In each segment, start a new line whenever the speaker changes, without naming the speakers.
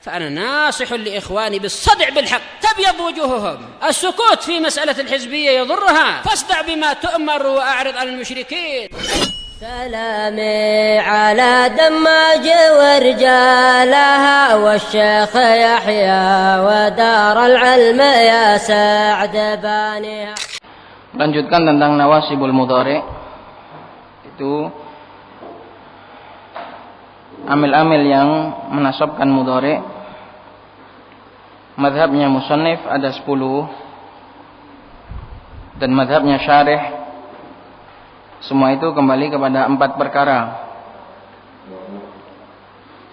فأنا ناصح لإخواني بالصدع بالحق تبيض وجوههم. السكوت في مسألة الحزبية يضرها، فاصدع بما تؤمر وأعرض عن المشركين.
سلامي على دماج ورجالها والشيخ يحيى ودار العلم يا سعد بانيها.
Lanjutkan tentang nawasibul mudhari. Itu amil-amil yang menasabkan mudhari. Madhabnya musannif ada 10 dan madhabnya syarih semua itu kembali kepada 4 perkara.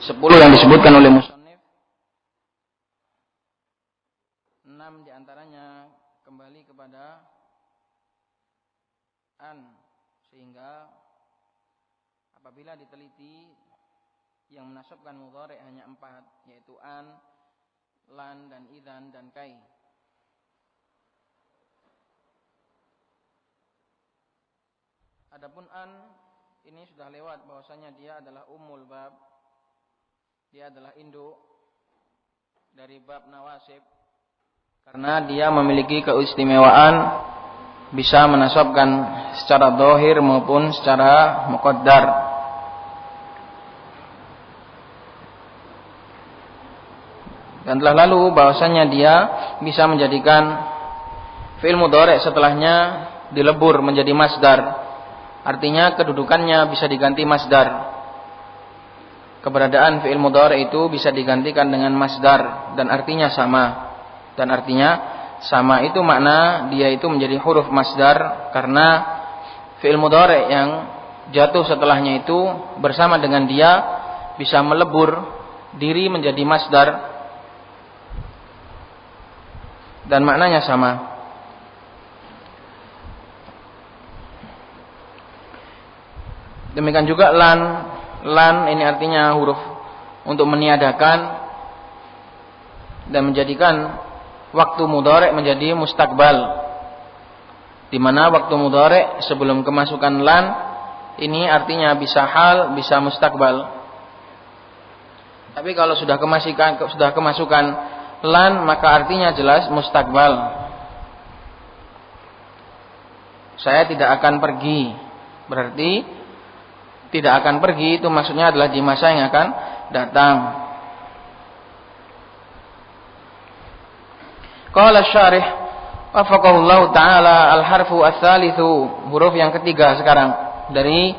10 yang disebutkan oleh musannif, 6 diantaranya kembali kepada an, sehingga apabila diteliti yang menasabkan mudhari hanya 4, yaitu an, lan, dan idzan dan kai. Adapun an ini sudah lewat bahwasanya dia adalah ummul bab, dia adalah induk dari bab nawasib karena dia memiliki keistimewaan bisa menasabkan secara zahir maupun secara muqaddar. Dan telah lalu bahwasanya dia bisa menjadikan fi'il mudhari setelahnya dilebur menjadi masdar. Artinya kedudukannya bisa diganti masdar. Keberadaan fi'il mudhari itu bisa digantikan dengan masdar dan artinya sama. Dan artinya sama itu makna dia itu menjadi huruf masdar karena fi'il mudhari yang jatuh setelahnya itu bersama dengan dia bisa melebur diri menjadi masdar dan maknanya sama. Demikian juga lan. Lan ini artinya huruf untuk meniadakan dan menjadikan waktu mudhari menjadi mustakbal. Di mana waktu mudhari sebelum kemasukan lan ini artinya bisa hal, bisa mustakbal. Tapi kalau sudah kemasukan lan maka artinya jelas mustakbal. Saya tidak akan pergi. Berarti tidak akan pergi itu maksudnya adalah di masa yang akan datang. Qala syarih wafaqahullahu ta'ala al-harfu ats-tsalitsu, huruf yang ketiga sekarang dari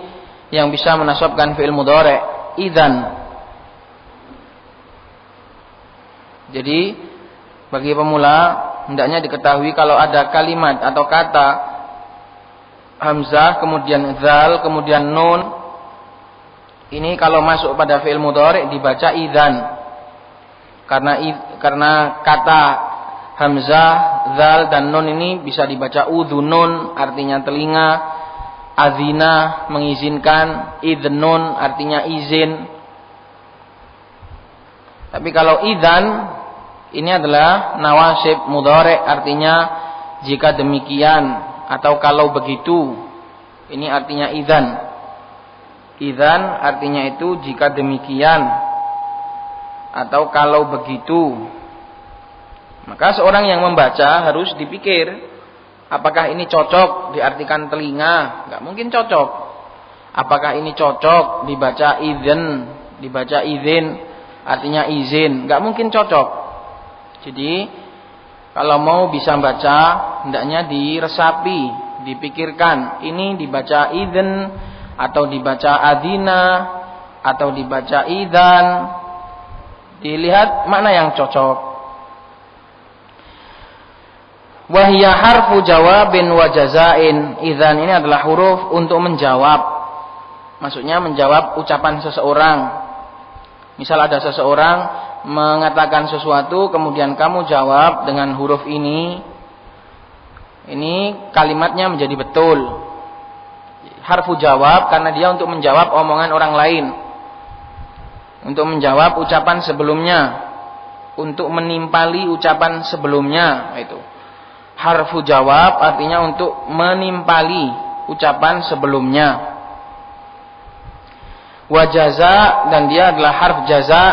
yang bisa menasabkan fi'il mudhari, idzan. Jadi bagi pemula hendaknya diketahui kalau ada kalimat atau kata hamzah kemudian dzal kemudian nun, ini kalau masuk pada fi'il mudhari dibaca idzan. Karena kata hamzah, dzal dan nun ini bisa dibaca udhunun artinya telinga, azina mengizinkan, idznun artinya izin. Tapi kalau idzan ini adalah nawasib mudhari artinya jika demikian atau kalau begitu. Ini artinya idzan. Idzan artinya itu jika demikian atau kalau begitu. Maka seorang yang membaca harus dipikir apakah ini cocok diartikan telinga? Enggak mungkin cocok. Apakah ini cocok dibaca idzan, dibaca izin artinya izin? Enggak mungkin cocok. Jadi kalau mau bisa baca hendaknya diresapi, dipikirkan ini dibaca idzan atau dibaca adina atau dibaca idzan, dilihat mana yang cocok. Wahya harfu jawabin wa jazain. Idzan ini adalah huruf untuk menjawab. Maksudnya menjawab ucapan seseorang. Misal ada seseorang mengatakan sesuatu kemudian kamu jawab dengan huruf ini kalimatnya menjadi betul. Harfu jawab karena dia untuk menjawab omongan orang lain, untuk menjawab ucapan sebelumnya, untuk menimpali ucapan sebelumnya. Itu harfu jawab artinya untuk menimpali ucapan sebelumnya. Wa jaza, dan dia adalah harf jaza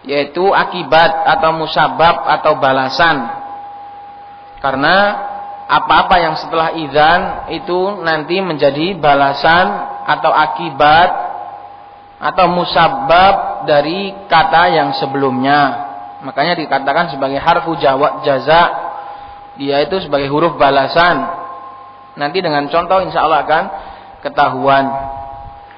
yaitu akibat atau musabab atau balasan. Karena apa-apa yang setelah idzan itu nanti menjadi balasan atau akibat atau musabab dari kata yang sebelumnya. Makanya dikatakan sebagai harfu jaza, dia itu sebagai huruf balasan. Nanti dengan contoh insya Allah akan ketahuan.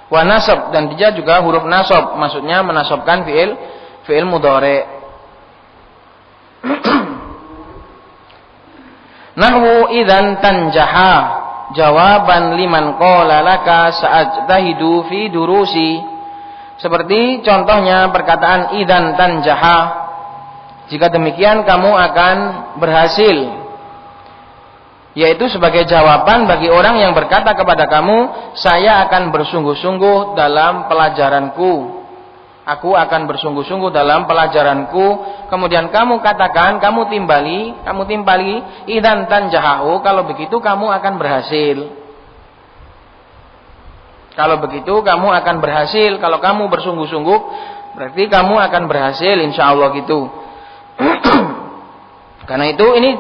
Wa nasab, dan dia juga huruf nasab, maksudnya menasabkan fi'il mudhari'. Nahwu idzan tanjaha jawaban liman qala laka sa'ajtahidu fi durusi. Seperti contohnya perkataan idzan tanjaha, jika demikian kamu akan berhasil, yaitu sebagai jawaban bagi orang yang berkata kepada kamu, saya akan bersungguh-sungguh dalam pelajaranku. Aku akan bersungguh-sungguh dalam pelajaranku. Kemudian kamu katakan, kamu timbali, idzan tanjahu, kalau begitu kamu akan berhasil. Kalau begitu kamu akan berhasil. Kalau kamu bersungguh-sungguh, berarti kamu akan berhasil insyaallah gitu. Karena itu ini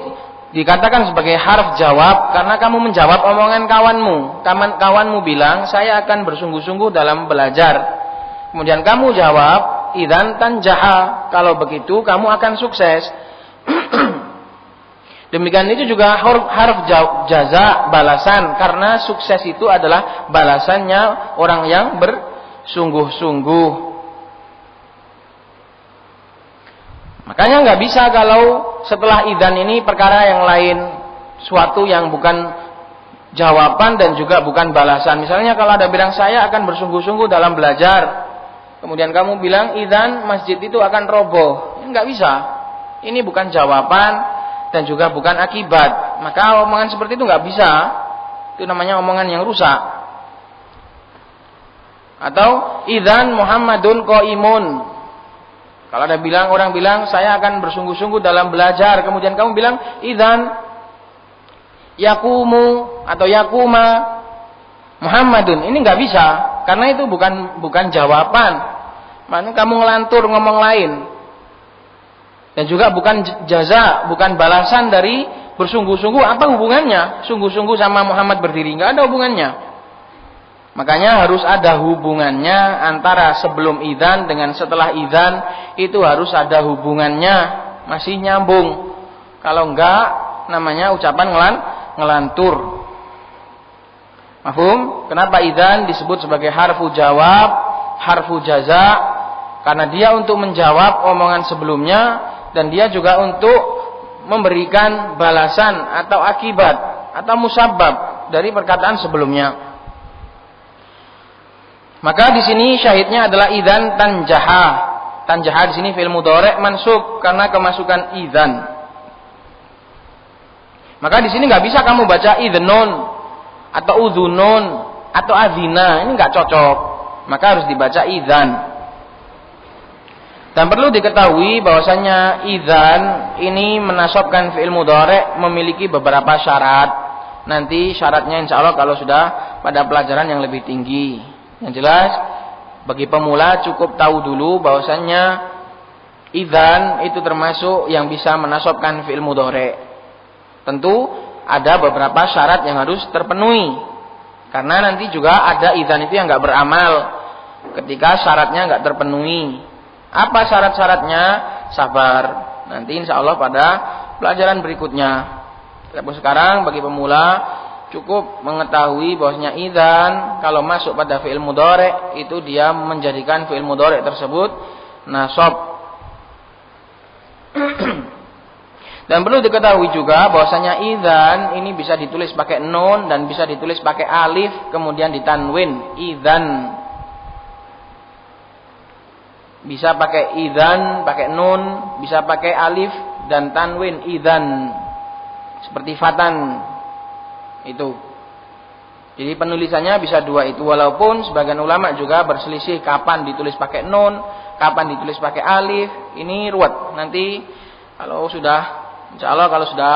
dikatakan sebagai harf jawab, karena kamu menjawab omongan kawanmu. Kawanmu bilang, saya akan bersungguh-sungguh dalam belajar. Kemudian kamu jawab, idzan tanjaha, kalau begitu kamu akan sukses. Demikian itu juga harf jaza, balasan, karena sukses itu adalah balasannya orang yang bersungguh-sungguh. Makanya nggak bisa kalau setelah idzan ini perkara yang lain, suatu yang bukan jawaban dan juga bukan balasan. Misalnya kalau ada bilang saya akan bersungguh-sungguh dalam belajar, kemudian kamu bilang idzan masjid itu akan roboh, nggak bisa. Ini bukan jawaban dan juga bukan akibat. Maka omongan seperti itu nggak bisa. Itu namanya omongan yang rusak. Atau idzan Muhammadun qaimun. Kalau ada orang bilang saya akan bersungguh-sungguh dalam belajar, kemudian kamu bilang idzan yakumu atau yakuma Muhammadun, ini nggak bisa, karena itu bukan jawaban. Makanya kamu ngelantur ngomong lain, dan juga bukan jaza, bukan balasan dari bersungguh-sungguh. Apa hubungannya sungguh-sungguh sama Muhammad berdiri? Nggak ada hubungannya. Makanya harus ada hubungannya antara sebelum idzan dengan setelah idzan, itu harus ada hubungannya, masih nyambung. Kalau enggak, namanya ucapan ngelantur. Mafhum? Kenapa idzan disebut sebagai harfu jawab, harfu jaza? Karena dia untuk menjawab omongan sebelumnya, dan dia juga untuk memberikan balasan atau akibat atau musabab dari perkataan sebelumnya. Maka di sini syahidnya adalah idzan tanjaha. Tanjaha di sini fi'il mudhari' mansub karena kemasukan idzan. Maka di sini nggak bisa kamu baca idznun atau udzunun atau adzina, ini nggak cocok. Maka harus dibaca idzan. Dan perlu diketahui bahwasanya idzan ini menasabkan fi'il mudhari' memiliki beberapa syarat. Nanti syaratnya insya Allah kalau sudah pada pelajaran yang lebih tinggi. Yang jelas bagi pemula cukup tahu dulu bahwasannya idzan itu termasuk yang bisa menasabkan fi'il mudhari'. Tentu ada beberapa syarat yang harus terpenuhi. Karena nanti juga ada idzan itu yang enggak beramal ketika syaratnya enggak terpenuhi. Apa syarat-syaratnya? Sabar. Nanti insya Allah pada pelajaran berikutnya. Tapi sekarang bagi pemula cukup mengetahui bahwasanya idzan kalau masuk pada fi'il mudhari' itu dia menjadikan fi'il mudhari' tersebut nasab. Dan perlu diketahui juga bahwasanya idzan ini bisa ditulis pakai nun dan bisa ditulis pakai alif kemudian ditanwin, idzan. Bisa pakai idzan, pakai nun, bisa pakai alif dan tanwin, idzan. Seperti fatan. Itu. Jadi penulisannya bisa dua itu, walaupun sebagian ulama juga berselisih kapan ditulis pakai nun, kapan ditulis pakai alif. Ini ruwet. Nanti kalau sudah insya Allah kalau sudah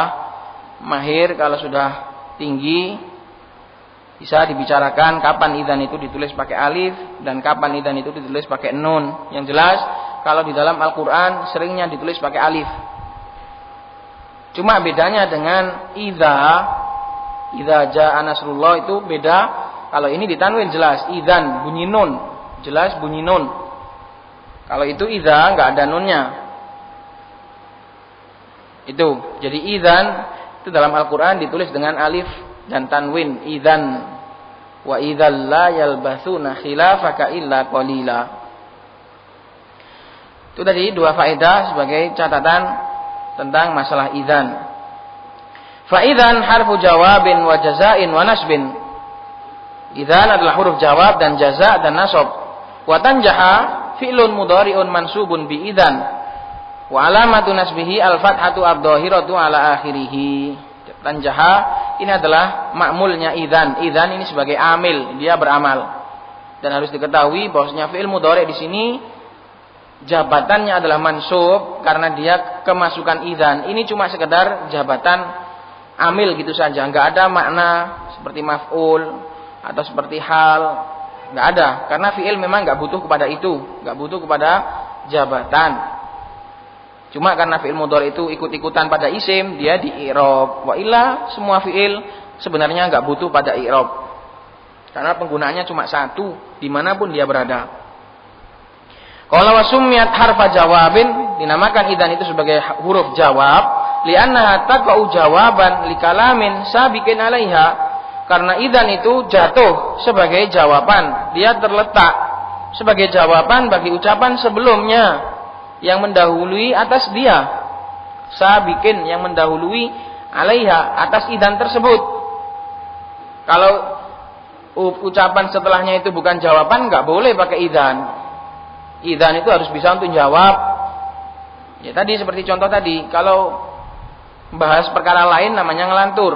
mahir, kalau sudah tinggi bisa dibicarakan kapan idzan itu ditulis pakai alif dan kapan idzan itu ditulis pakai nun. Yang jelas kalau di dalam Al-Quran seringnya ditulis pakai alif. Cuma bedanya dengan idza jaa nasrullah itu beda. Kalau ini ditanwin jelas, idzan bunyi nun, jelas bunyi nun. Kalau itu idza enggak ada nunnya. Itu. Jadi idzan itu dalam Al-Quran ditulis dengan alif dan tanwin, idzan. Wa idzal la yalbathuna khilafaka illa qalila. Itu tadi dua faedah sebagai catatan tentang masalah idzan. Fa idzan harfu jawabin wa jazain wa nasbin. Idzan adalah huruf jawab dan jaza dan nasab. Wa tanjaha fi'lun mudhari'un mansubun bi idzan. Wa alamatu nasbihi al-fathatu ad-dhahiratu ala akhirih. Tanjaha ini adalah ma'mulnya idzan. Idzan ini sebagai amil, dia beramal. Dan harus diketahui bahwasanya fi'il mudhari' di sini jabatannya adalah mansub karena dia kemasukan idzan. Ini cuma sekedar jabatan amil gitu saja, enggak ada makna seperti maf'ul atau seperti hal, enggak ada. Karena fi'il memang enggak butuh kepada itu, enggak butuh kepada jabatan. Cuma karena fi'il mudhari itu ikut-ikutan pada isim, dia di i'rab. Wa illa semua fi'il sebenarnya enggak butuh pada i'rab. Karena penggunaannya cuma satu dimanapun dia berada. Kalau wasumiyat harfa jawabin, dinamakan idzan itu sebagai huruf jawab, li'annaha taqa'u jawaban likalamin sabiqin 'alaiha. Karena idzan itu jatuh sebagai jawaban, dia terletak sebagai jawaban bagi ucapan sebelumnya yang mendahului atas dia, sabiqin yang mendahului 'alaiha atas idzan tersebut. Kalau ucapan setelahnya itu bukan jawaban, enggak boleh pakai idzan. Idzan itu harus bisa untuk jawab. Ya tadi seperti contoh tadi, kalau bahas perkara lain namanya ngelantur.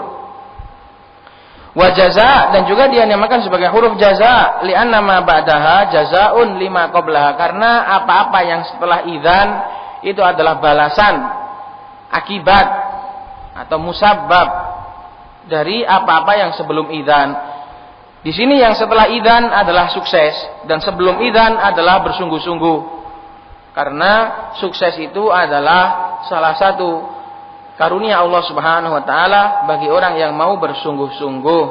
Wa jaza, dan juga dia dinamakan sebagai huruf jaza, li'anna ma ba'daha jazaa'un lima qablaha, karena apa-apa yang setelah idzan itu adalah balasan, akibat atau musabbab dari apa-apa yang sebelum idzan. Di sini yang setelah idzan adalah sukses dan sebelum idzan adalah bersungguh-sungguh. Karena sukses itu adalah salah satu karunia Allah Subhanahu wa taala bagi orang yang mau bersungguh-sungguh.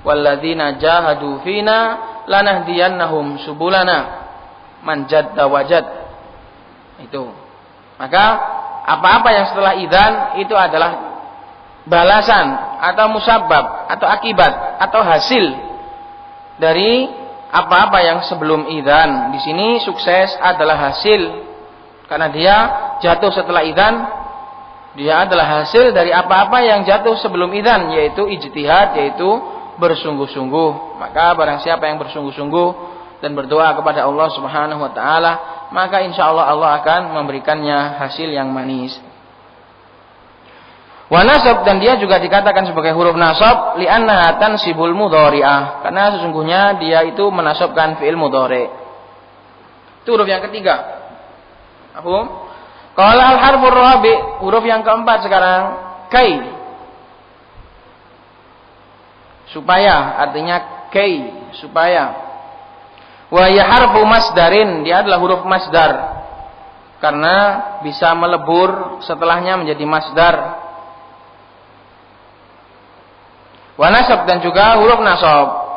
Walladzina jahadu fina lanahdiyannahum subulana man jadda wajad. Itu. Maka apa-apa yang setelah idzan itu adalah balasan atau musabbab atau akibat atau hasil dari apa-apa yang sebelum idzan. Di sini sukses adalah hasil karena dia jatuh setelah idzan. Dia adalah hasil dari apa-apa yang jatuh sebelum idzan, yaitu ijtihad, yaitu bersungguh-sungguh. Maka barang siapa yang bersungguh-sungguh dan berdoa kepada Allah Subhanahu wa taala, maka insyaallah Allah akan memberikannya hasil yang manis. Wa nasab, dan dia juga dikatakan sebagai huruf nasab li'annaha tansibul mudhari'ah, karena sesungguhnya dia itu menasabkan fi'il mudhari'. Itu huruf yang ketiga. Apa? Qala al-harfur rabi', huruf yang keempat sekarang, kai. Supaya, artinya kai, supaya. Wa ya harfu masdarin, dia adalah huruf masdar. Karena bisa melebur setelahnya menjadi masdar. Wa nasab, dan juga huruf nasab.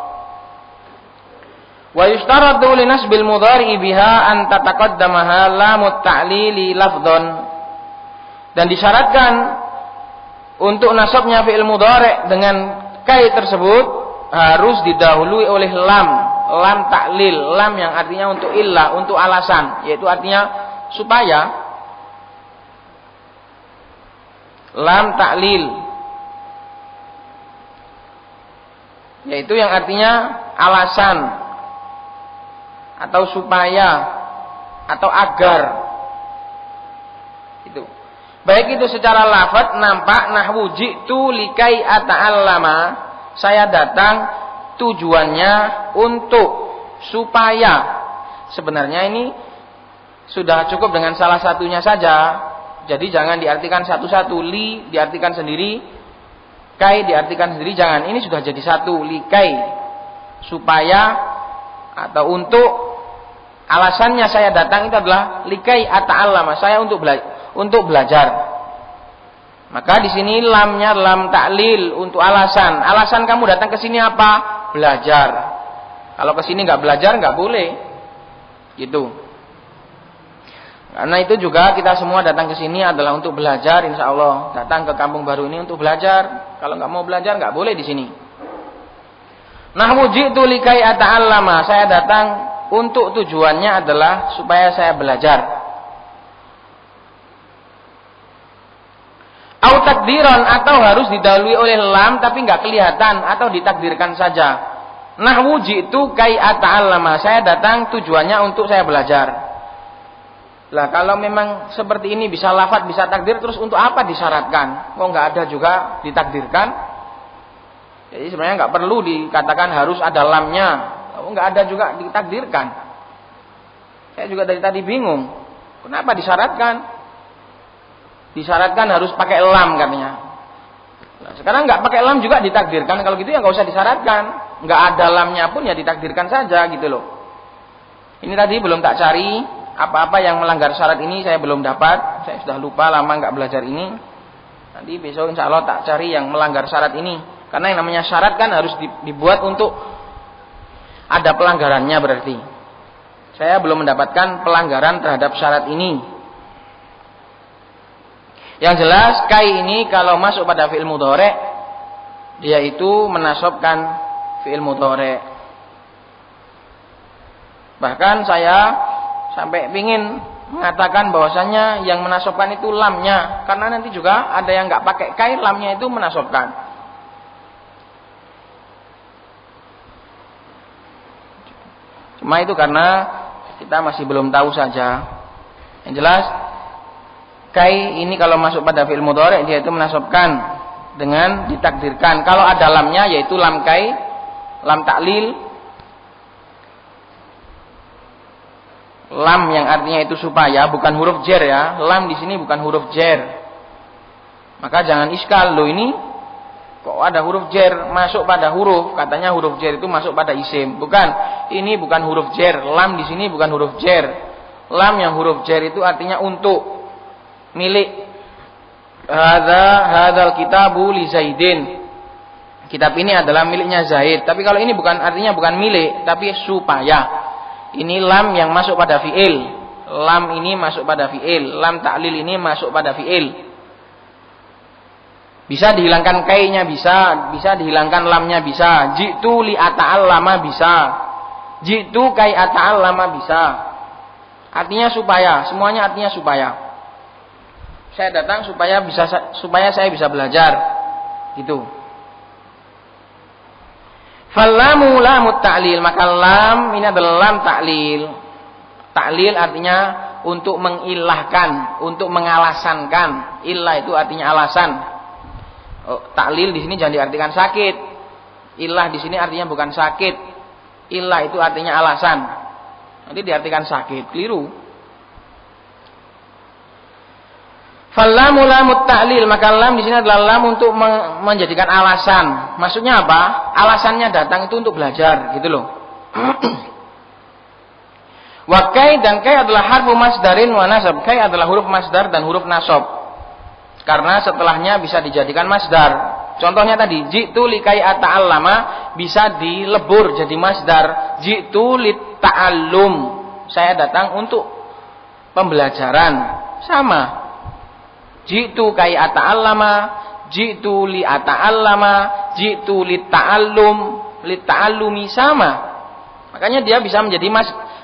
Wa yushtaratu li nasbil mudhari biha an tataqaddamaha lamut ta'lili lafdhan. Dan disyaratkan untuk nasabnya fi'il mudhari dengan kai tersebut harus didahului oleh lam ta'lil, lam yang artinya untuk illah, untuk alasan, yaitu artinya supaya. Lam ta'lil, yaitu yang artinya alasan atau supaya atau agar. Itu. Baik itu secara lafaz nampak nahwu ji'tu likai ata'allama, saya datang tujuannya untuk supaya. Sebenarnya ini sudah cukup dengan salah satunya saja. Jadi jangan diartikan satu-satu. Li diartikan sendiri, kai diartikan sendiri, jangan. Ini sudah jadi satu, likai, supaya atau untuk Alasannya saya datang itu adalah likai ata'allama, saya untuk belajar. Maka di sini lamnya lam ta'lil untuk alasan. Alasan kamu datang ke sini apa? Belajar. Kalau ke sini enggak belajar enggak boleh. Gitu. Karena itu juga kita semua datang ke sini adalah untuk belajar, insyaallah. Datang ke kampung baru ini untuk belajar. Kalau enggak mau belajar enggak boleh di sini. Nahwu ji'tu likai ata'allama, saya datang untuk tujuannya adalah supaya saya belajar. Au takdiran, atau harus didahului oleh lam tapi enggak kelihatan atau ditakdirkan saja. Nahwu ji'tu kai ata'allama, saya datang tujuannya untuk saya belajar. Lah kalau memang seperti ini bisa lafadz bisa takdir, terus untuk apa disyaratkan? Oh enggak ada juga ditakdirkan. Jadi sebenarnya enggak perlu dikatakan harus ada lamnya. Oh enggak ada juga ditakdirkan. Saya juga dari tadi bingung. Kenapa disyaratkan? Disyaratkan harus pakai lam katanya. Nah, sekarang nggak pakai lam juga ditakdirkan. Kalau gitu ya nggak usah disyaratkan. Nggak ada lamnya pun ya ditakdirkan saja gitu loh. Ini tadi belum tak cari apa-apa yang melanggar syarat ini, saya belum dapat. Saya sudah lupa, lama nggak belajar ini. Nanti besok insya Allah tak cari yang melanggar syarat ini. Karena yang namanya syarat kan harus dibuat untuk ada pelanggarannya berarti. Saya belum mendapatkan pelanggaran terhadap syarat ini. Yang jelas kai ini kalau masuk pada fi'il mudhari' dia itu menasabkan fi'il mudhari'. Bahkan saya sampai pingin mengatakan bahwasanya yang menasabkan itu lamnya, karena nanti juga ada yang enggak pakai kai, lamnya itu menasabkan. Cuma itu karena kita masih belum tahu saja. Yang jelas kai ini kalau masuk pada fi'il mudhari' dia itu menasabkan dengan ditakdirkan. Kalau ada lamnya yaitu lam kai, lam ta'lil, lam yang artinya itu supaya, bukan huruf jar ya. Lam di sini bukan huruf jar. Maka jangan iskal, loh ini kok ada huruf jar masuk pada huruf, katanya huruf jar itu masuk pada isim. Bukan, ini bukan huruf jar. Lam di sini bukan huruf jar. Lam yang huruf jar itu artinya untuk, milik. Hadzal kitabu li Zaidin. Kitab ini adalah miliknya Zaid. Tapi kalau ini bukan, artinya bukan milik, tapi supaya. Ini lam yang masuk pada fi'il. Lam ini masuk pada fi'il. Lam ta'lil ini masuk pada fi'il. Bisa dihilangkan kainya, bisa dihilangkan lamnya, bisa. Ji'tu li ata'allama, bisa. Ji'tu kai ata'allama, bisa. Artinya supaya, semuanya artinya supaya. Saya datang supaya saya bisa belajar. Gitu. Fallamu lamut ta'lil, maka lam ini adalah lam ta'lil. Ta'lil artinya untuk mengilahkan, untuk mengalasankan. Ilah itu artinya alasan. Ta'lil di sini jangan diartikan sakit. Ilah di sini artinya bukan sakit. Ilah itu artinya alasan. Nanti diartikan sakit, keliru. Fallamu lamut ta'lil, maka lam di sini adalah lam untuk menjadikan alasan. Maksudnya apa? Alasannya datang itu untuk belajar, gitu loh. Wa kai, dan kai adalah harfu masdarin wa nasab. Kai adalah huruf masdar dan huruf nasab. Karena setelahnya bisa dijadikan masdar. Contohnya tadi, ji'tu li kai ata'allama bisa dilebur jadi masdar. Ji'tu li ta'allum, saya datang untuk pembelajaran. Sama. Ji'tu kai ata'allama, ji'tu li ata'allama, ji'tu li ta'allumi, sama. Makanya dia bisa menjadi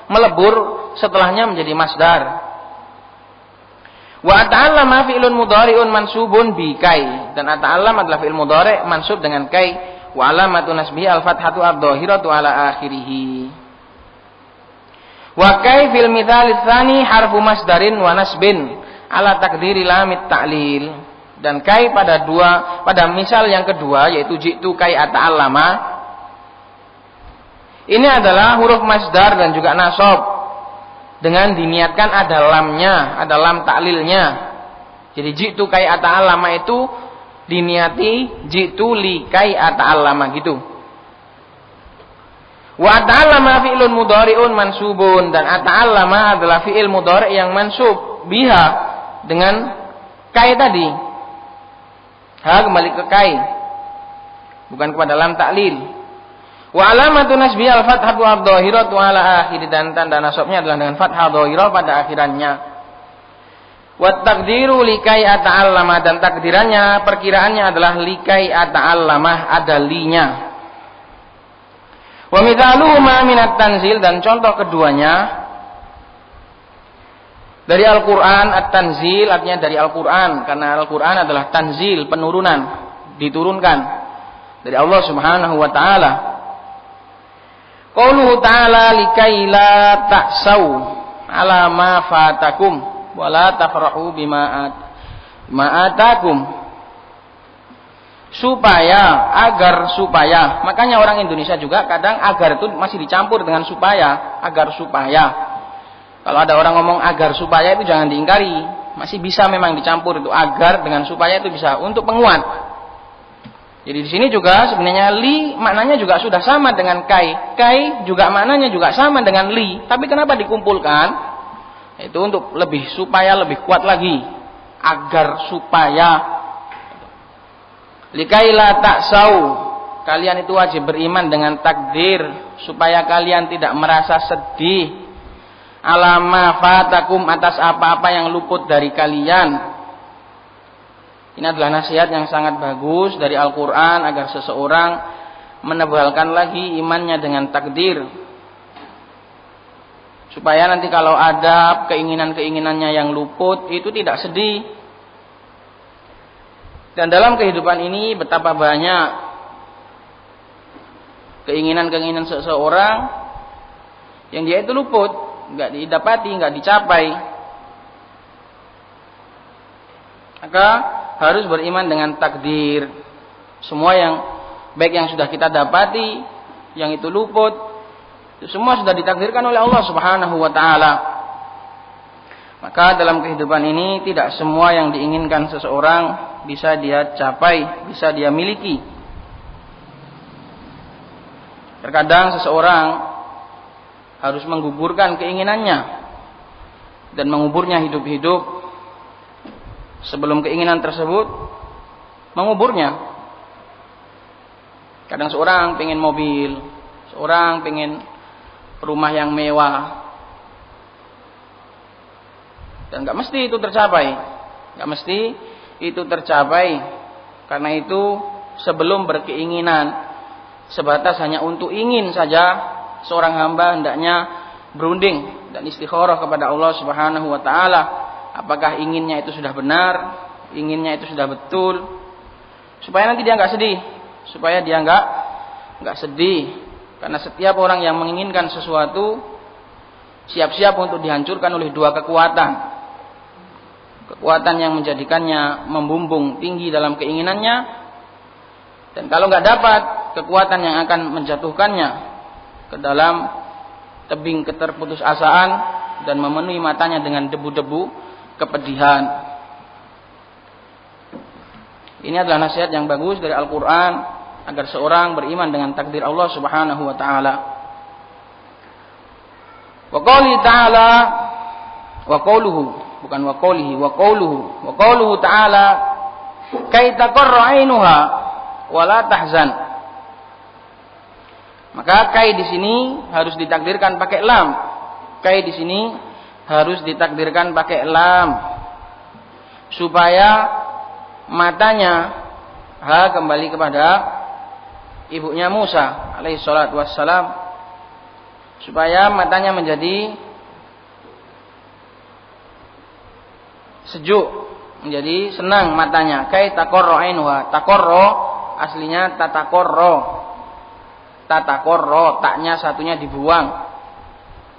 melebur setelahnya menjadi masdar. Wa ata'allama fi'lun mudhari'un mansubun bi kai, dan ata'allam adalah fi'il mudhari' mansub dengan kai. Wa alamatu nasbihi al-fathatu adh-dhahiratu ala akhirih. Wa kai fil mithal tsani harfu masdarin wa nasbin ala takdiri lamit ta'lil. Dan kai pada misal yang kedua yaitu ji'tu kai ata'allama, ini adalah huruf masdar dan juga nasab dengan diniatkan ada lamnya, ada lam ta'lilnya. Jadi ji'tu kai ata'allama itu diniati ji'tu li kai ata'allama gitu. Wa ata'allama fi'lun mudhari'un mansubun, dan ata'allama adalah fi'il mudhari' yang mansub biha dengan kai tadi. Ha kembali ke kai, bukan kepada lam ta'lil. Wa alamatu nasbi al-fathatu adh-dhahiratu ala akhir, dan tanda nasabnya adalah dengan fathah dhahirah pada akhirannya. Wa taqdiru likai ata'allama, dan takdirannya perkiraannya adalah likai ata'allama, ada linya. Wa mithaluhuma minat tanzil, dan contoh keduanya dari Al-Qur'an. At-tanzil artinya dari Al-Qur'an, karena Al-Qur'an adalah tanzil, penurunan, diturunkan dari Allah Subhanahu wa taala. Qauluhu ta'ala likai la ta'sau ala ma fatakum wa la tafrahu bima atakum. Supaya, agar supaya. Makanya orang Indonesia juga kadang agar itu masih dicampur dengan supaya, agar supaya. Kalau ada orang ngomong agar supaya itu jangan diingkari, masih bisa memang dicampur itu agar dengan supaya, itu bisa untuk penguat. Jadi di sini juga sebenarnya li maknanya juga sudah sama dengan kai. Kai juga maknanya juga sama dengan li, tapi kenapa dikumpulkan? Itu untuk lebih supaya lebih kuat lagi. Agar supaya. Likaila taksau, kalian itu wajib beriman dengan takdir supaya kalian tidak merasa sedih. Alama fatakum, atas apa-apa yang luput dari kalian. Ini adalah nasihat yang sangat bagus dari Al-Quran agar seseorang menebalkan lagi imannya dengan takdir. Supaya nanti kalau ada keinginan-keinginannya yang luput itu tidak sedih. Dan dalam kehidupan ini betapa banyak keinginan-keinginan seseorang yang dia itu luput, nggak didapati, nggak dicapai. Maka harus beriman dengan takdir. Semua yang baik yang sudah kita dapati, yang itu luput, itu semua sudah ditakdirkan oleh Allah Subhanahu wa taala. Maka dalam kehidupan ini tidak semua yang diinginkan seseorang bisa dia capai, bisa dia miliki. Terkadang seseorang harus menggugurkan keinginannya dan menguburnya hidup-hidup sebelum keinginan tersebut menguburnya. Kadang seorang pengen mobil, seorang pengen rumah yang mewah, dan gak mesti itu tercapai. Gak mesti itu tercapai. Karena itu sebelum berkeinginan sebatas hanya untuk ingin saja, seorang hamba hendaknya berunding dan istikharah kepada Allah Subhanahu wa taala. Apakah inginnya itu sudah benar, inginnya itu sudah betul, supaya nanti dia gak sedih, supaya dia gak sedih. Karena setiap orang yang menginginkan sesuatu siap-siap untuk dihancurkan oleh dua kekuatan. Kekuatan yang menjadikannya membumbung tinggi dalam keinginannya, dan kalau nggak dapat, kekuatan yang akan menjatuhkannya ke dalam tebing keterputusasaan dan memenuhi matanya dengan debu-debu kepedihan. Ini adalah nasihat yang bagus dari Al-Quran agar seorang beriman dengan takdir Allah Subhanahu wa taala. Wa qali ta'ala wa qawluhu, bukan wa qawlihi, wa qawluhu ta'ala kay taqarra 'ainuha wa la tahzan. Maka kai di sini harus ditakdirkan pakai lam. Kai di sini harus ditakdirkan pakai lam supaya matanya kembali kepada ibunya Musa alaihi salatu wassalam, supaya matanya menjadi sejuk, menjadi senang matanya. Kai taqarra ainuha, taqarra aslinya tataqarra, taknya satunya dibuang.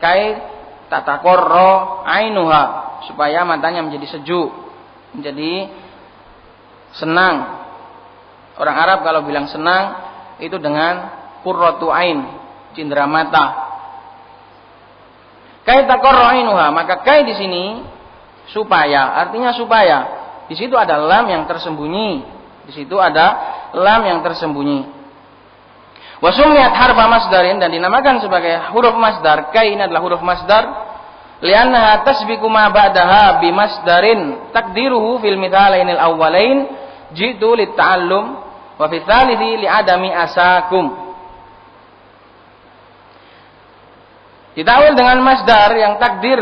Kai tataqarra ainuha, supaya matanya menjadi sejuk, menjadi senang. Orang Arab kalau bilang senang itu dengan qurratu ain, cindera mata. Kai taqarra ainuha, maka kai di sini supaya, artinya supaya. Di situ ada lam yang tersembunyi. Di situ ada lam yang tersembunyi. Wa summiyat harfa masdarin, dan dinamakan sebagai huruf masdar. Kai ini adalah huruf masdar li'annaha tasbiqu ma ba'daha bi masdarin taqdiruhu fil mithalainil awwalain jitu lit-ta'allum wa fi tsalithi li'adami asakum. Ditawil dengan masdar yang takdir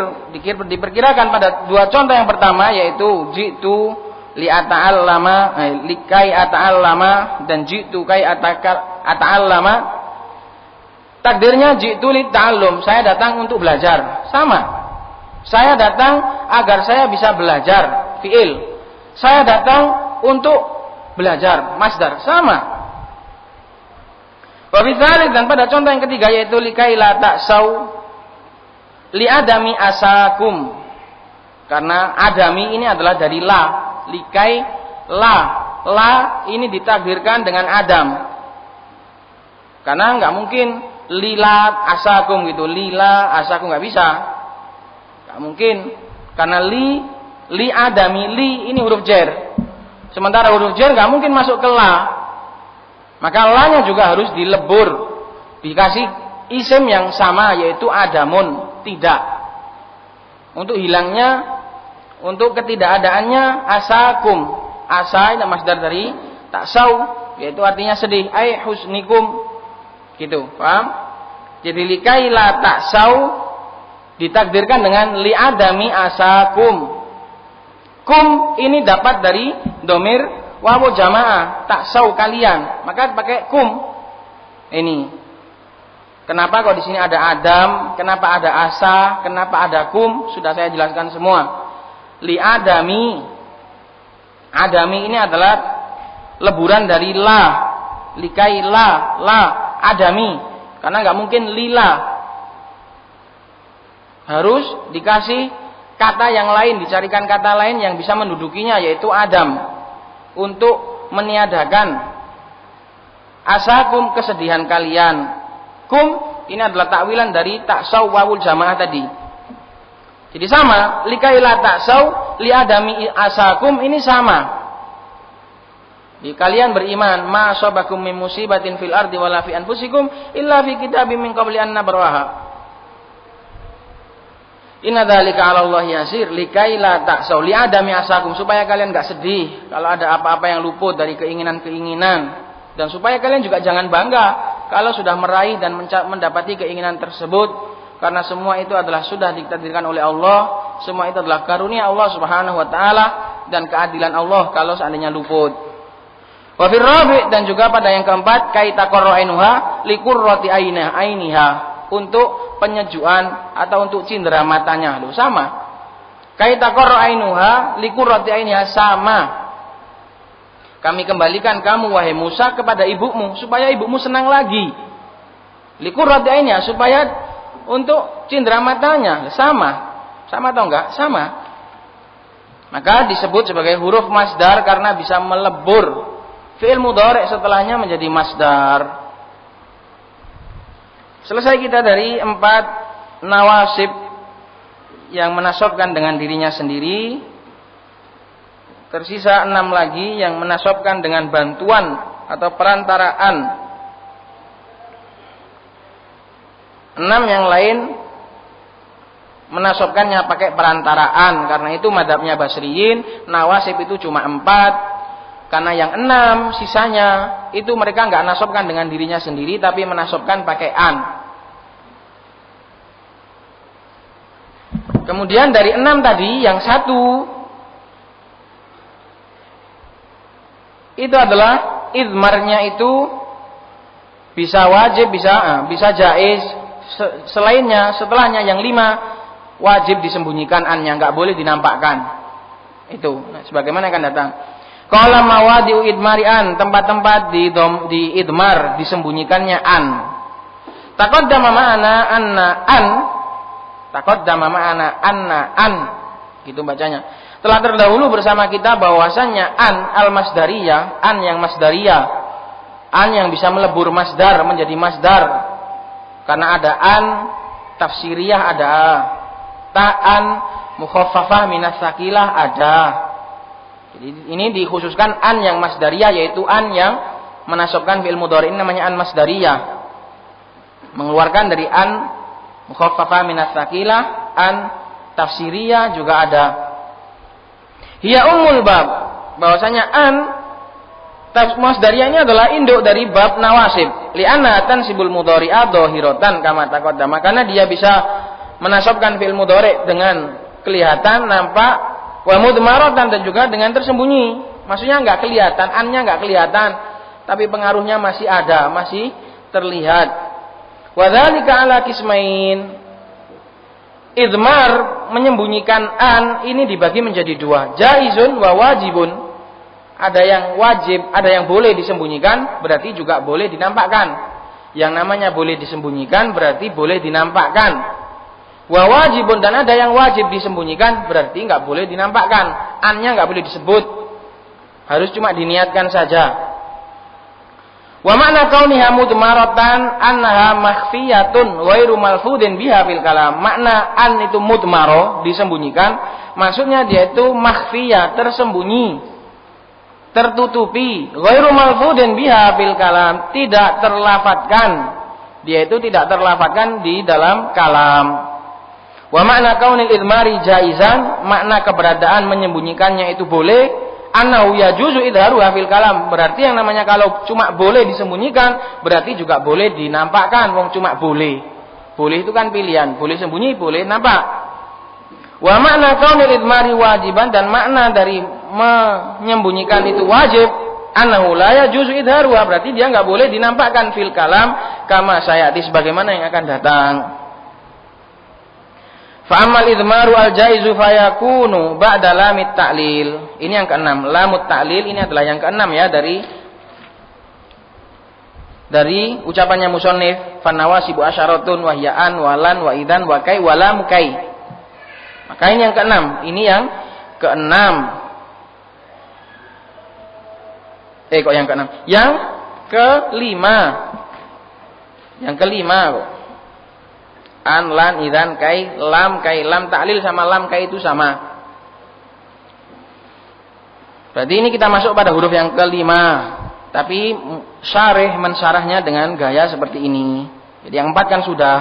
diperkirakan pada dua contoh yang pertama, yaitu jitu li'ata'allama, likai ata'allama, dan jitu kai ata'allama. Takdirnya jitu li'ta'allum, saya datang untuk belajar. Sama. Saya datang agar saya bisa belajar. Fi'il. Saya datang untuk belajar. Masdar. Sama. Wabithalik, dan pada contoh yang ketiga, yaitu likai la ta'saw li'adami asakum, karena adami ini adalah dari la. Likai la ini ditakdirkan dengan adam, karena nggak mungkin lila asakum gitu, lila asakum nggak bisa, nggak mungkin, karena li adami, li ini huruf jar, sementara huruf jar nggak mungkin masuk ke la, maka la-nya juga harus dilebur, dikasih isim yang sama, yaitu adamun. Tidak, untuk hilangnya, untuk ketidakadaannya asakum. Asa ini masdar dari taksau, yaitu artinya sedih. Ai husnikum, gitu, paham? Jadi likai la taksau ditakdirkan dengan li'adami asakum. Kum ini dapat dari domir wawu jamaah, taksau kalian, maka pakai kum. Ini kenapa kok di sini ada adam, kenapa ada asa, kenapa ada kum, sudah saya jelaskan semua. Li adami. Adami ini adalah leburan dari la. Likai la adami. Karena nggak mungkin lila. Harus dikasih kata yang lain, dicarikan kata lain yang bisa mendudukinya, yaitu adam, untuk meniadakan asakum, kesedihan kalian. Kum ini adalah takwilan dari taksau wawul jamaah tadi. Jadi sama, likai la taksau li'adami asakum, ini sama. Jadi kalian beriman, ma asabakum min musibatin fil ardi wala fi anfusikum illa fi kitabim min qabli an nabraha. Inna dzalika 'ala Allah yasir, likai la taksau li'adami asakum, supaya kalian enggak sedih kalau ada apa-apa yang luput dari keinginan-keinginan, dan supaya kalian juga jangan bangga kalau sudah meraih dan mendapati keinginan tersebut, karena semua itu adalah sudah ditakdirkan oleh Allah, semua itu adalah karunia Allah Subhanahu wa taala dan keadilan Allah kalau seandainya luput. Wa fir rabi', dan juga pada yang keempat, kaita qarra'inuha liqurrati ainiha, untuk penyejuan atau untuk cindera matanya. Loh, sama. Kaita qarra'inuha liqurrati ainiha, sama. Kami kembalikan kamu wahai Musa kepada ibumu supaya ibumu senang lagi. Liqurrati ainiha, supaya untuk cindera matanya. Sama. Sama atau enggak? Sama. Maka disebut sebagai huruf masdar karena bisa melebur fi'il mudhari' setelahnya menjadi masdar. Selesai kita dari 4 nawasib yang menasabkan dengan dirinya sendiri. Tersisa 6 lagi yang menasabkan dengan bantuan atau perantaraan. 6 yang lain menasabkannya pakai perantaraan, karena itu madzhabnya Basriyin. Nawasib itu cuma 4, karena yang 6 sisanya itu mereka nggak nasabkan dengan dirinya sendiri, tapi menasabkan pakai an. Kemudian dari 6 tadi, yang 1 itu adalah idmarnya itu bisa wajib, bisa jaiz. Selainnya, setelahnya yang 5 wajib disembunyikan annya, nggak boleh dinampakkan. Itu, sebagaimana akan datang. Qala mawadi'u idmari an, tempat-tempat di idmar disembunyikannya an. Taqaddama ma'ana anna an, taqaddama ma'ana anna an, gitu bacanya. Telah terdahulu bersama kita bahwasannya an al-masdariyah, an yang masdariyah, an yang bisa melebur masdar menjadi masdar. Karena ada an tafsiriyah, ada ta'an mukhaffafah minas sakilah, ada. Jadi ini dikhususkan an yang masdariyah, yaitu an yang menasabkan fi'il mudhari ini namanya an masdariyah. Mengeluarkan dari an mukhaffafah minas tsaqilah, an tafsiriyah juga ada. Hiya ummul bab, bahwasanya an masdariyahnya adalah induk dari bab nawasib. Li'anna tansibul mudhari'a dhahiratan kama taqaddama, karena dia bisa menasabkan fi'il mudhari dengan kelihatan, nampak, wa mudmaratan, dan juga dengan tersembunyi. Maksudnya enggak kelihatan, an-nya enggak kelihatan, tapi pengaruhnya masih ada, masih terlihat. Wa dzalika ala qismain. Idmar menyembunyikan an ini dibagi menjadi dua, jaizun wa wajibun. Ada yang wajib, ada yang boleh disembunyikan, berarti juga boleh dinampakkan. Yang namanya boleh disembunyikan berarti boleh dinampakkan. Wa wajibun, dan ada yang wajib disembunyikan berarti enggak boleh dinampakkan. An-nya enggak boleh disebut. Harus cuma diniatkan saja. Wa makna kauniha mudmaratan annaha makhfiyatun ghairu malfudin biha fil kalam. Makna an itu mudmaro, disembunyikan, maksudnya dia itu makhfiyah, tersembunyi, tertutupi, ghairu malfudin biha fil kalam, tidak terlafadzkan. Dia itu tidak terlafadzkan di dalam kalam. Wa makna kaunil idmari jaizan, makna keberadaan menyembunyikannya itu boleh. Annahu yajuzu idharuha fil kalam, berarti yang namanya kalau cuma boleh disembunyikan berarti juga boleh dinampakkan. Wong cuma boleh. Boleh itu kan pilihan, boleh sembunyi, boleh nampak. Wa makna kaunil idmari wajiban, dan makna dari menyembunyikan itu wajib. Annahu la yajuzu idharuha, berarti dia enggak boleh dinampakkan fil kalam kama sayati, sebagaimana yang akan datang. Fa'amal idmaru al-jaizu fayakunu ba'da lamit ta'lil. Ini yang keenam. Lamut ta'lil ini adalah yang keenam ya dari ucapannya musannif, fanawasibu asyaratun wahya'an walan wa idan wa kai wa lam kai. Maka ini yang keenam. Ini yang keenam. Kok yang keenam? Yang kelima. Yang kelima kok. An, lan, idan, kai, lam ta'lil sama lam kai itu sama. Berarti ini kita masuk pada huruf yang kelima. Tapi syarih mensyarahnya dengan gaya seperti ini. Jadi yang 4 kan sudah.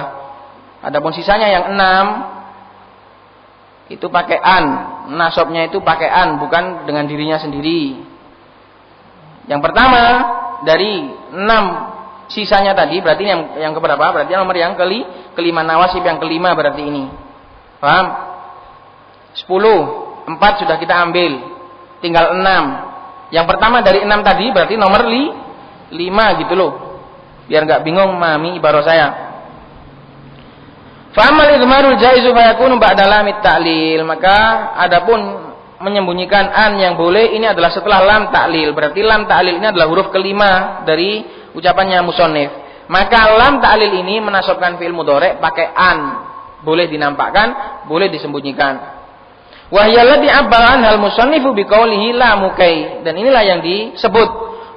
Adapun sisanya yang 6 itu pakai an. Nasabnya itu pakai an, bukan dengan dirinya sendiri. Yang pertama dari 6 sisanya tadi berarti yang keberapa? Berarti nomor yang kelima, nawasib yang kelima berarti ini. Paham? 10, 4 sudah kita ambil. Tinggal 6. Yang pertama dari 6 tadi berarti nomor 5 gitu loh. Biar enggak bingung memahami ibarat saya. Fa'amal idmarul jaizu fayakunu ba'da lamit ta'lil. Maka adapun menyembunyikan an yang boleh ini adalah setelah lam ta'lil. Berarti lam ta'lil ini adalah huruf kelima dari ucapannya musannif. Maka lam ta'lil ini menasabkan fi'il mudhari pakai an. Boleh dinampakkan, boleh disembunyikan. Wa hiya allati abbaran hal musannifu biqaulihi la mukai. Dan inilah yang disebut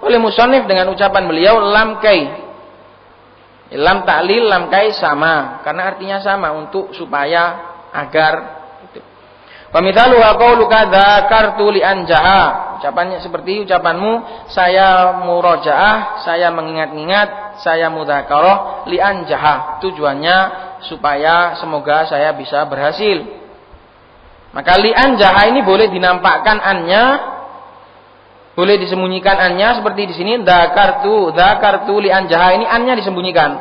oleh musannif dengan ucapan beliau lam kai. Lam ta'lil, lam kai sama, karena artinya sama untuk supaya agar wa mithalu wa qauluka dzakartu li anjaha. Ucapannya seperti ucapanmu, saya murajaah, saya mengingat-ingat, saya mudzakarah li anjaha. Tujuannya supaya semoga saya bisa berhasil. Maka li anjaha ini boleh dinampakkan annya, boleh disembunyikan annya seperti di sini dzakartu li anjaha, ini annya disembunyikan.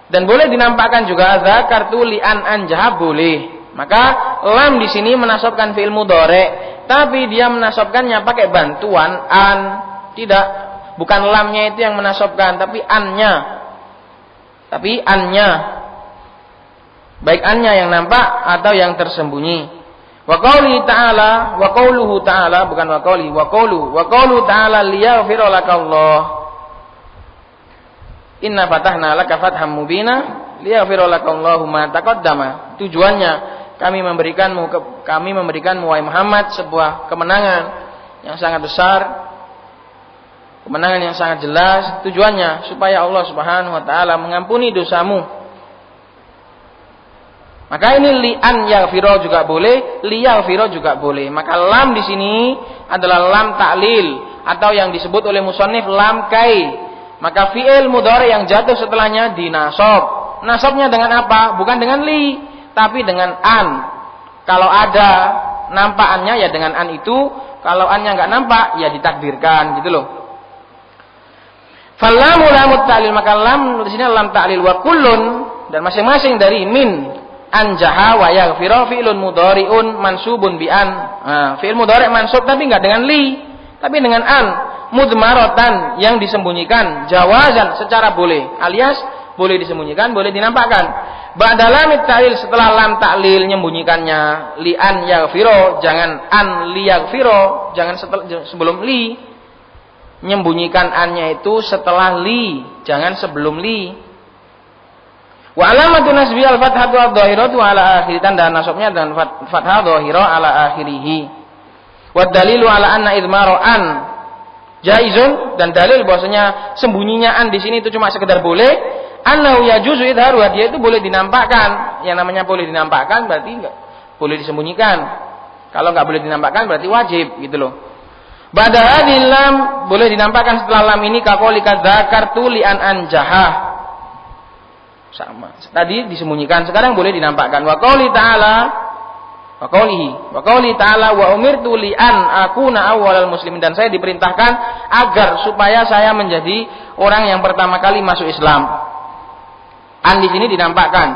Dan boleh dinampakkan juga dzakartu li anjaha boleh. Maka lam di sini menasabkan fi'il mudhari, tapi dia menasabkannya pakai bantuan an. Tidak, bukan lamnya itu yang menasabkan, tapi annya. Baik annya yang nampak atau yang tersembunyi. Wa qauluhu ta'ala, bukan wa qauluhu ta'ala liyaghfira lakallah. Inna fatahna laka fatham mubina liyaghfira lakallahu ma taqaddama. Tujuannya kami memberikanmu wahai Muhammad sebuah kemenangan yang sangat besar, kemenangan yang sangat jelas. Tujuannya supaya Allah Subhanahu wa taala mengampuni dosamu. Maka ini li'an yaghfiro juga boleh, liyaghfiro juga boleh. Maka lam di sini adalah lam ta'lil atau yang disebut oleh musannif lam kai. Maka fi'il mudhari yang jatuh setelahnya dinasab. Nasabnya dengan apa? Bukan dengan li, tapi dengan an. Kalau ada nampakannya ya dengan an itu, kalau annya enggak nampak ya ditakdirkan gitu loh. Fallamu lamut ta'lil, maka lam di sini lam ta'lil wa kullun, dan masing-masing dari min anjaha wa yaghfira fi'lun mudhari'un mansubun bi an. Fi'il mudhari' mansub tapi enggak dengan li, tapi dengan an. Mudmaratan yang disembunyikan, jawazan secara boleh, alias boleh disembunyikan, boleh dinampakkan. Ba'da lam ta'lil, setelah lam ta'lil menyembunyikannya, li an yaghfira, jangan an li yaghfira, jangan sebelum li. Menyembunyikan annya itu setelah li, jangan sebelum li. Wa alamatu nasbi al-fathatu adh-dhahiratu ala akhiri, tanda nasabnya dan fathah dhahira ala akhirih. Wa dalilu ala anna idmaru an jaizun, dan dalil bahwasanya sembunyinya an di sini itu cuma sekedar boleh. Annahu yajuzu idharu, dia itu boleh dinampakkan. Yang namanya boleh dinampakkan berarti enggak boleh disembunyikan. Kalau enggak boleh dinampakkan berarti wajib gitu loh. Ba'da hadhil lam, boleh dinampakkan setelah lam ini kaqaulika dzakartu li an anjahah. Sama. Tadi disembunyikan, sekarang boleh dinampakkan. Wa qauli ta'ala wa qaulihi ta'ala wa umirtu li an akuna awwalal muslimin, dan saya diperintahkan agar supaya saya menjadi orang yang pertama kali masuk Islam. An di sini dinampakkan.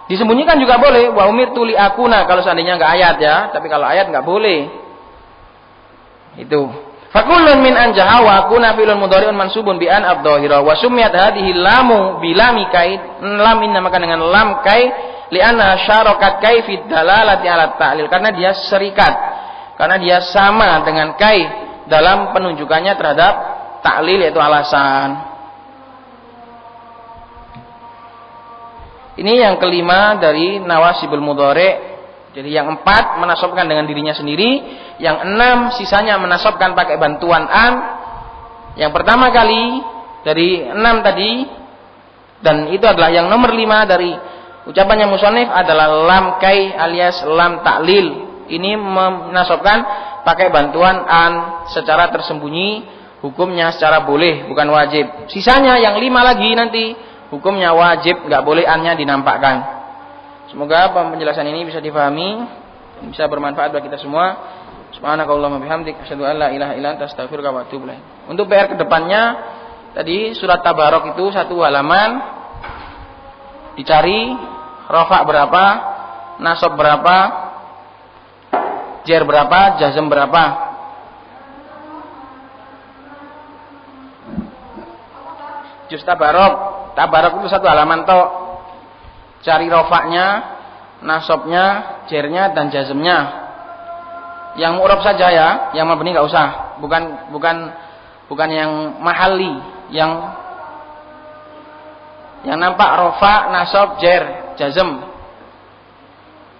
Disembunyikan juga boleh, wa umirtu li akuna kalau seandainya enggak ayat ya, tapi kalau ayat enggak boleh. Itu. Fakullun min anjaha wa akuna fi'lun mudhari'un mansubun bi an adh-dhahira wa summiyat hadhihi lamu bi lami kai, lam dinamakan dengan lam kai li'anna syarakat kai fi dalalati ala ta'lil, karena dia serikat, karena dia sama dengan kai dalam penunjukannya terhadap ta'lil, yaitu alasan. Ini yang kelima dari nawasibul mudhari'. Jadi yang 4 menasabkan dengan dirinya sendiri, yang 6 sisanya menasabkan pakai bantuan an. Yang pertama kali dari 6 tadi, dan itu adalah yang nomor 5 dari ucapannya musannif adalah lam kai alias lam ta'lil. Ini menasabkan pakai bantuan an secara tersembunyi, hukumnya secara boleh bukan wajib. Sisanya yang 5 lagi nanti hukumnya wajib, enggak boleh annya dinampakkan. Semoga penjelasan ini bisa difahami dan bisa bermanfaat bagi kita semua. Subhanakallahumma bihamdik asyhadu an la ilaha illa anta astaghfiruka wa atubu ilaik. Untuk PR kedepannya tadi surat Tabarok itu 1 halaman, dicari rafa berapa, nasab berapa, jar berapa, jazm berapa. Juz Tabarok itu 1 halaman tok. Cari rofaknya, nasabnya, jernya, dan jazmnya. Yang mu'rab saja ya, yang mabni nggak usah. Bukan yang mahali, yang nampak rofak, nasab, jer, jazm.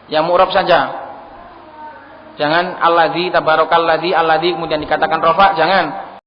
Yang mu'rab saja. Jangan alladzi tabarakalladzi alladzi kemudian dikatakan rofak, jangan.